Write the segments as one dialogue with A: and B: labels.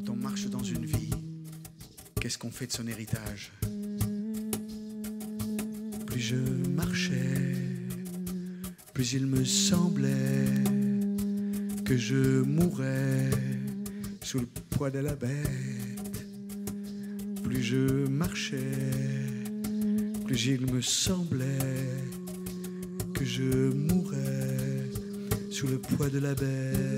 A: Quand on marche dans une vie, qu'est-ce qu'on fait de son héritage? Plus je marchais, plus il me semblait que je mourrais sous le poids de la bête. Plus je marchais, plus il me semblait que je mourrais sous le poids de la bête.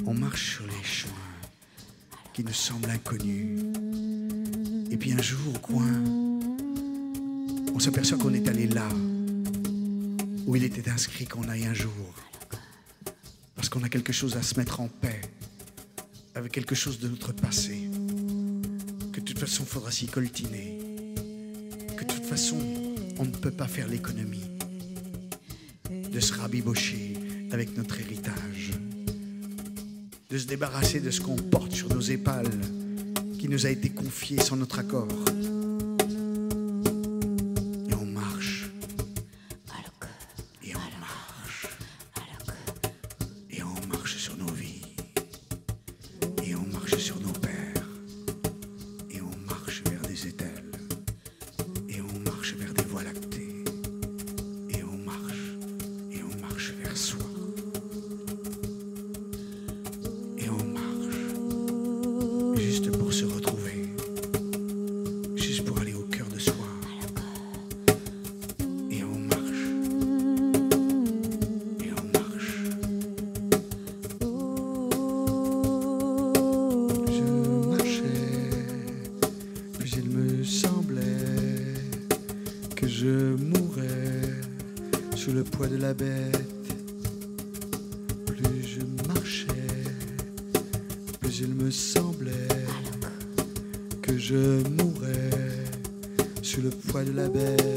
A: On marche sur les chemins qui nous semblent inconnus. Et puis un jour, au coin, on s'aperçoit qu'on est allé là où il était inscrit qu'on aille un jour. Parce qu'on a quelque chose à se mettre en paix avec quelque chose de notre passé. Que de toute façon, il faudra s'y coltiner. Que de toute façon, on ne peut pas faire l'économie de se rabibocher avec notre héritage, de se débarrasser de ce qu'on porte sur nos épaules, qui nous a été confié sans notre accord. Et on marche. Et on marche. Et on marche sur nos vies. Et on marche sur nos pères. Et on marche vers des étels. Et on marche vers des voies lactées. Et on marche vers soi. Et on marche juste pour se retrouver, juste pour aller au cœur de soi. Et on marche. Et on marche. Je marchais, plus il me semblait que je mourrais sous le poids de la bête. Plus je marchais, plus il me semblait que je mourrais sous le poids de la bête.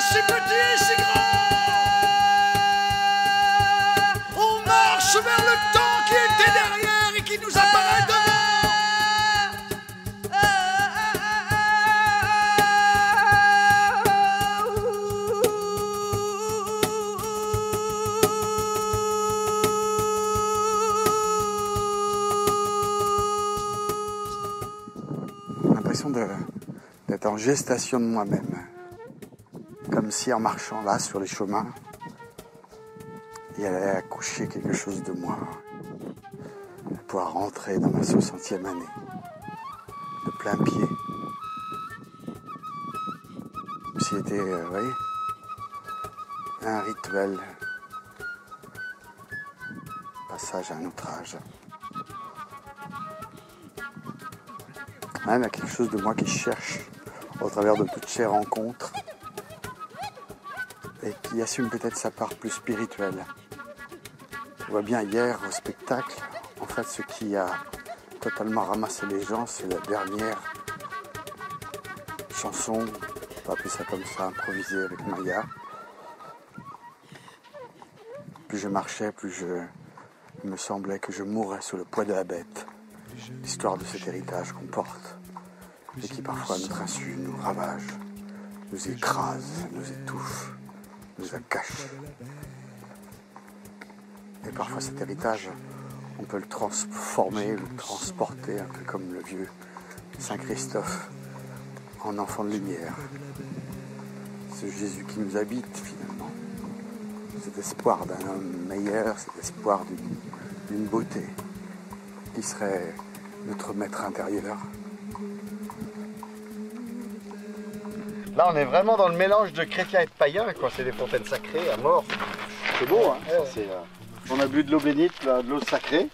A: Si petit, si grand, on marche vers le temps qui était derrière et qui nous apparaît devant. J'ai l'impression d'être en gestation de moi-même. Comme si en marchant là sur les chemins, il allait accoucher quelque chose de moi, pour pouvoir rentrer dans ma 60e année, de plein pied. Comme s'il était, vous voyez, un rituel, passage à un autre âge. Même il y a quelque chose de moi qui cherche, au travers de toutes ces rencontres, et qui assume peut-être sa part plus spirituelle. Je vois bien hier au spectacle, en fait ce qui a totalement ramassé les gens, c'est la dernière chanson, on va appeler ça comme ça, improvisée avec Maya. Plus je marchais, plus il me semblait que je mourrais sous le poids de la bête. L'histoire de cet héritage qu'on porte, et qui parfois à notre insu nous ravage, nous écrase, nous étouffe, nous cache. Et parfois cet héritage, on peut le transformer, le transporter, un peu comme le vieux Saint Christophe, en enfant de lumière. Ce Jésus qui nous habite finalement. Cet espoir d'un homme meilleur, cet espoir d'une beauté qui serait notre maître intérieur.
B: Là, on est vraiment dans le mélange de chrétiens et de païens, quoi. C'est des fontaines sacrées à mort. C'est beau, hein. On a bu de l'eau bénite, là, de l'eau sacrée.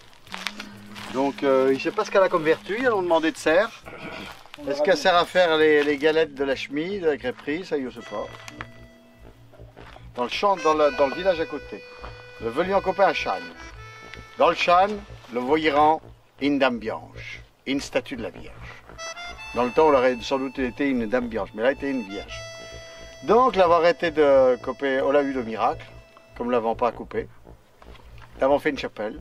B: Donc, je ne sais pas ce qu'elle a comme vertu. Ils ont demandé de serre. Est-ce qu'elle sert à faire les galettes de la chemise, de la crêperie? Ça, je ne sais pas. Dans le champ, dans le village à côté. Le velion copain à Chane. Dans le Chane, le voyant une dame blanche, une statue de la Vierge. Dans le temps, on aurait sans doute été une dame blanche, mais là, elle était une vierge. Donc, l'avoir arrêté de couper, on l'a eu le miracle, comme nous l'avons pas à couper. Nous avons fait une chapelle,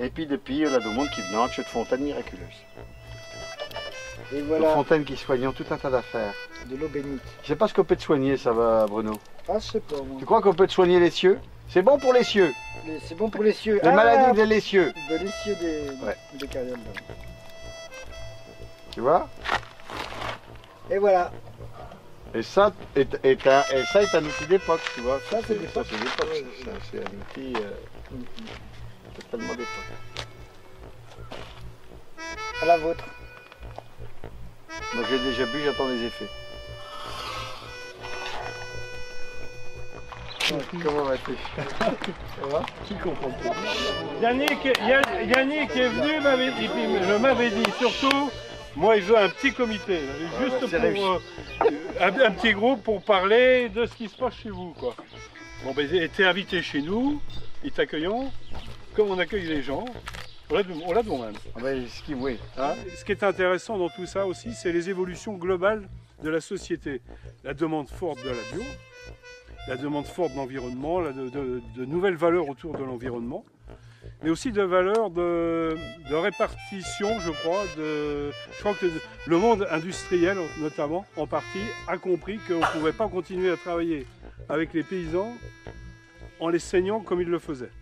B: et puis depuis, il y a du monde qui venait en de fontaine miraculeuse.
C: Et voilà.
B: Une fontaine qui soignant tout un tas d'affaires.
C: De l'eau bénite.
B: Je sais pas ce qu'on peut te soigner, ça va, Bruno.
C: Ah, je sais pas, moi.
B: Tu crois qu'on peut te soigner les cieux? C'est bon pour les cieux.
C: C'est bon pour les cieux.
B: Les maladies des cieux.
C: Les cieux des carrières.
B: Tu vois?
C: Et voilà.
B: Et ça est un outil d'époque, tu vois.
C: Ça, c'est d'époque.
B: C'est un outil totalement d'époque.
C: À la vôtre.
B: Moi j'ai déjà bu, j'attends les effets. Comment vas-tu? Ça va?
D: Qui comprend pas? Yannick est venu, et puis je m'avais dit surtout, moi il veut un petit comité, juste pour un petit groupe pour parler de ce qui se passe chez vous, quoi. Bon ben t'es invité chez nous, ils t'accueillent comme on accueille les gens. On l'a devant même.
B: Ah ben, oui.
D: Hein? Ce qui est intéressant dans tout ça aussi, c'est les évolutions globales de la société. La demande forte de la bio, la demande forte de l'environnement, de nouvelles valeurs autour de l'environnement, mais aussi de valeurs de répartition, je crois. Je crois que le monde industriel, notamment, en partie, a compris qu'on ne pouvait pas continuer à travailler avec les paysans en les saignant comme ils le faisaient.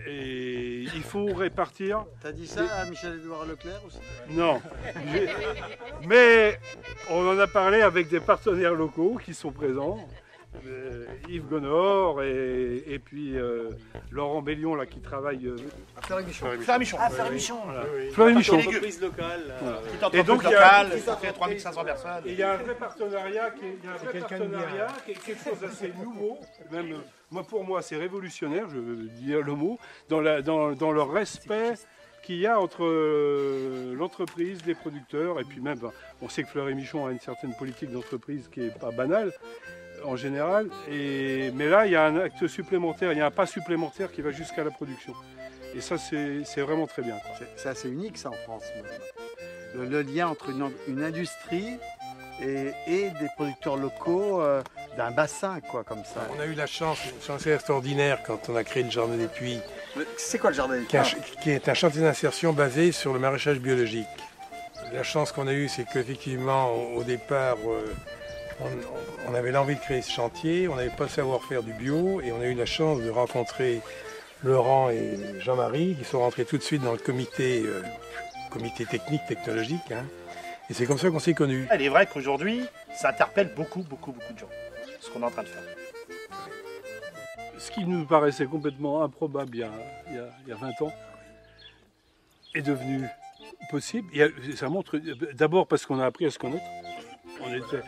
D: Et il faut répartir.
B: T'as dit ça à Michel-Édouard Leclerc aussi?
D: Non. Mais on en a parlé avec des partenaires locaux qui sont présents. Yves Gonor et puis Laurent Bellion là, qui travaille
B: à Fleury-Michon.
C: Fleury-Michon.
D: Fleury-Michon.
E: Entreprise locale.
D: Et donc
E: locale, ça fait 3500 personnes.
D: Il y a un vrai partenariat qui est quelque chose d'assez nouveau. Même moi, pour moi, c'est révolutionnaire, je veux dire le mot, dans le respect qu'il y a entre l'entreprise, les producteurs, et puis même, on sait que Fleury-Michon a une certaine politique d'entreprise qui n'est pas banale, en général, mais là il y a un acte supplémentaire, il y a un pas supplémentaire qui va jusqu'à la production. Et ça c'est vraiment très bien.
B: C'est assez unique ça en France. Le lien entre une industrie et des producteurs locaux d'un bassin quoi comme ça.
F: On a eu la chance, une chance extraordinaire quand on a créé le Jardin des Puits.
B: C'est quoi le Jardin des Puits?
F: Qui est un chantier d'insertion basé sur le maraîchage biologique. La chance qu'on a eue, c'est qu'effectivement au départ, on avait l'envie de créer ce chantier, on n'avait pas le savoir-faire du bio et on a eu la chance de rencontrer Laurent et Jean-Marie qui sont rentrés tout de suite dans le comité technique, technologique. Hein. Et c'est comme ça qu'on s'est connus.
E: Il est vrai qu'aujourd'hui, ça interpelle beaucoup de gens, ce qu'on est en train de faire.
D: Ce qui nous paraissait complètement improbable il y a 20 ans est devenu possible. Ça montre d'abord parce qu'on a appris à se connaître. On était...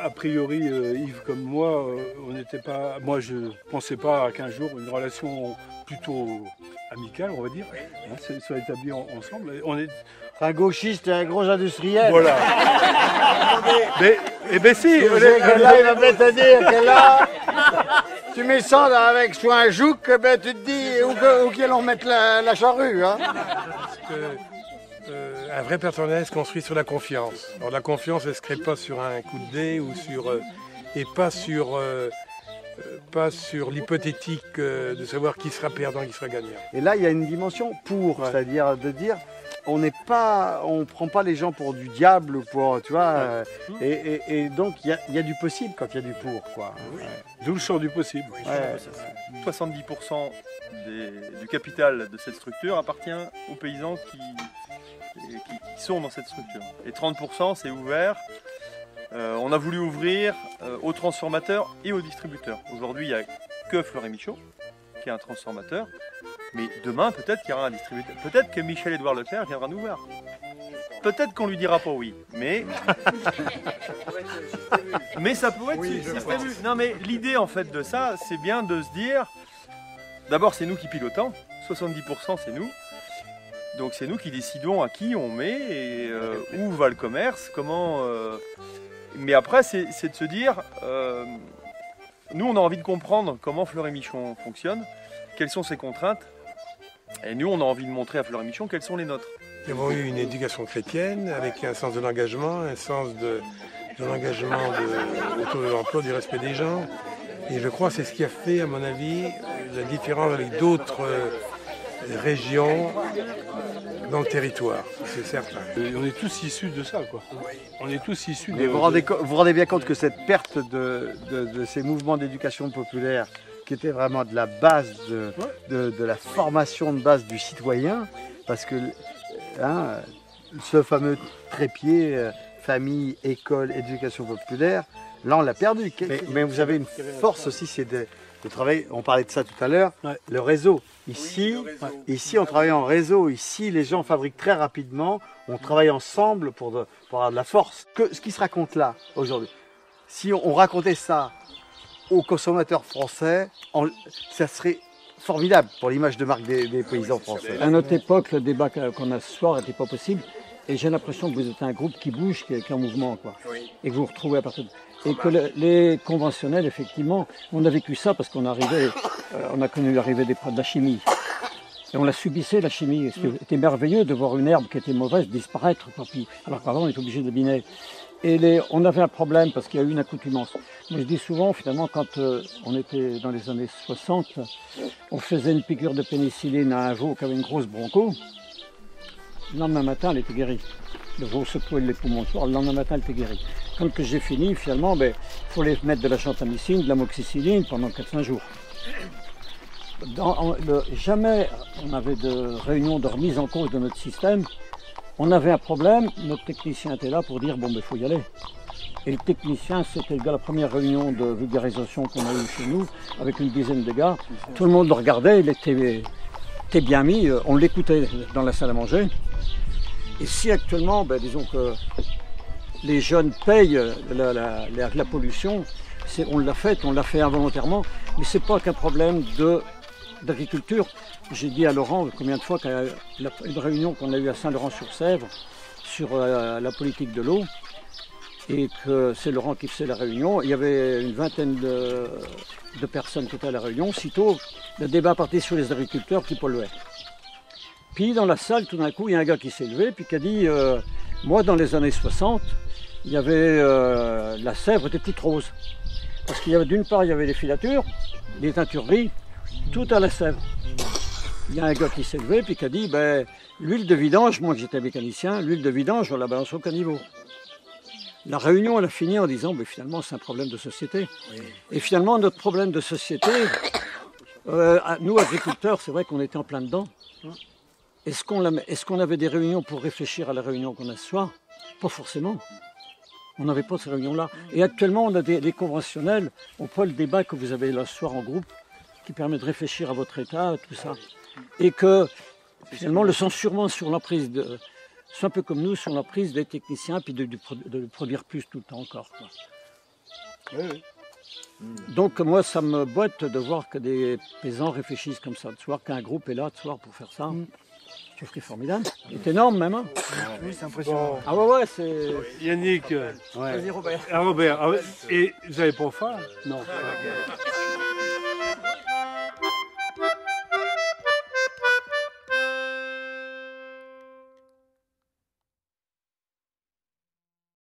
D: A priori, Yves comme moi, on n'était pas. Moi, je ne pensais pas qu'un jour une relation plutôt amicale, on va dire, soit établie ensemble. On est
C: Un gauchiste et un gros industriel.
D: voilà. mais si.
C: Là, il va bien te dire que là, tu mets ça avec soit un jouk, ben tu te dis où qu'ils vont mettre la charrue. Hein.
F: Un vrai partenariat se construit sur la confiance. Alors la confiance, elle ne se crée pas sur un coup de dé ou pas sur l'hypothétique de savoir qui sera perdant, qui sera gagnant.
B: Et là, il y a une dimension c'est-à-dire de dire, on prend pas les gens pour du diable ou pour, tu vois, et donc il y a du possible quand il y a du pour, quoi.
D: Oui. D'où le champ du possible.
E: Oui, 70% du capital de cette structure appartient aux paysans qui sont dans cette structure. Et 30% c'est ouvert. On a voulu ouvrir aux transformateurs et aux distributeurs. Aujourd'hui, il n'y a que Fleury-Michon, qui est un transformateur. Mais demain, peut-être qu'il y aura un distributeur. Peut-être que Michel-Édouard Leclerc viendra nous voir. Peut-être qu'on lui dira pas oui, mais ça pourrait être système U. Non, mais l'idée en fait de ça, c'est bien de se dire, d'abord c'est nous qui pilotons, 70% c'est nous, donc c'est nous qui décidons à qui on met et où va le commerce, comment. Mais après c'est de se dire, nous on a envie de comprendre comment Fleury-Michon fonctionne, quelles sont ses contraintes, et nous on a envie de montrer à Fleury-Michon quelles sont les nôtres.
F: Nous avons eu une éducation chrétienne avec un sens de l'engagement, un sens de l'engagement autour de l'emploi, du respect des gens. Et je crois que c'est ce qui a fait, à mon avis, la différence avec d'autres régions dans le territoire, c'est certain.
D: On est tous issus de ça, quoi. On est tous issus
B: Mais vous vous rendez bien compte que cette perte de ces mouvements d'éducation populaire, qui était vraiment de la base, de la formation de base du citoyen, parce que ce fameux trépied, famille, école, éducation populaire, là on l'a perdu. Mais vous avez une force aussi, c'est de travailler, on parlait de ça tout à l'heure, le réseau. Ici, on travaille en réseau, ici les gens fabriquent très rapidement, on travaille ensemble pour avoir de la force. Ce qui se raconte là, aujourd'hui, si on racontait ça aux consommateurs français, ça serait formidable pour l'image de marque des paysans français.
G: À notre époque, le débat qu'on a ce soir n'était pas possible. Et j'ai l'impression que vous êtes un groupe qui bouge, qui est en mouvement, quoi. Et que vous vous retrouvez à partir de... Et que les conventionnels, effectivement, on a vécu ça parce qu'on on a connu l'arrivée de la chimie. Et on la subissait, la chimie. C'était merveilleux de voir une herbe qui était mauvaise disparaître. Alors qu'avant, on était obligé de biner. Et on avait un problème parce qu'il y a eu une accoutumance. Moi, je dis souvent, finalement, quand on était dans les années 60, on faisait une piqûre de pénicilline à un veau qui avait une grosse broncho. Le lendemain matin, elle était guérie. Le veau secouait les poumons le soir, le lendemain matin, elle était guérie. Quand j'ai fini, finalement, il fallait mettre de la gentamicine, de l'amoxicilline pendant 4-5 jours. Jamais on avait de réunion de remise en cause de notre système. On avait un problème, notre technicien était là pour dire bon, il faut y aller. Et le technicien, c'était la première réunion de vulgarisation qu'on a eue chez nous, avec une dizaine de gars. Tout le monde le regardait, il était bien mis, on l'écoutait dans la salle à manger. Et si actuellement, disons que les jeunes payent la pollution, on l'a fait involontairement, mais ce n'est pas qu'un problème d'agriculture. J'ai dit à Laurent combien de fois qu'à une réunion qu'on a eue à Saint-Laurent-sur-Sèvre sur la politique de l'eau, et que c'est Laurent qui faisait la réunion, il y avait une vingtaine de personnes qui étaient à la réunion. Sitôt, le débat partait sur les agriculteurs qui polluaient. Puis dans la salle, tout d'un coup, il y a un gars qui s'est levé puis qui a dit moi, dans les années 60, il y avait la Sèvre était toute rose. Parce qu'il y avait d'une part, il y avait les filatures, les teintureries, tout à la Sèvre. Il y a un gars qui s'est levé puis qui a dit l'huile de vidange, moi que j'étais mécanicien, l'huile de vidange, on la balance au caniveau. La réunion, elle a fini en disant finalement, c'est un problème de société. Oui. Et finalement, notre problème de société, nous, agriculteurs, c'est vrai qu'on était en plein dedans. Est-ce qu'on avait des réunions pour réfléchir à la réunion qu'on a ce soir? Pas forcément. On n'avait pas ces réunions-là. Et actuellement, on a des conventionnels. On prend le débat que vous avez là ce soir en groupe, qui permet de réfléchir à votre état, tout ça. Et que, finalement, le sens sûrement sur l'emprise c'est un peu comme nous, sur l'emprise des techniciens, puis de produire plus tout le temps encore, quoi. Oui. Donc moi, ça me botte de voir que des paysans réfléchissent comme ça, de voir qu'un groupe est là de soir pour faire ça. Je trouve que c'est formidable. C'est énorme même. Hein.
C: Oui, c'est impressionnant.
G: Ah ouais, c'est...
D: Yannick,
G: Vas-y Robert.
D: Robert, et vous n'avez pas faim?
G: Non.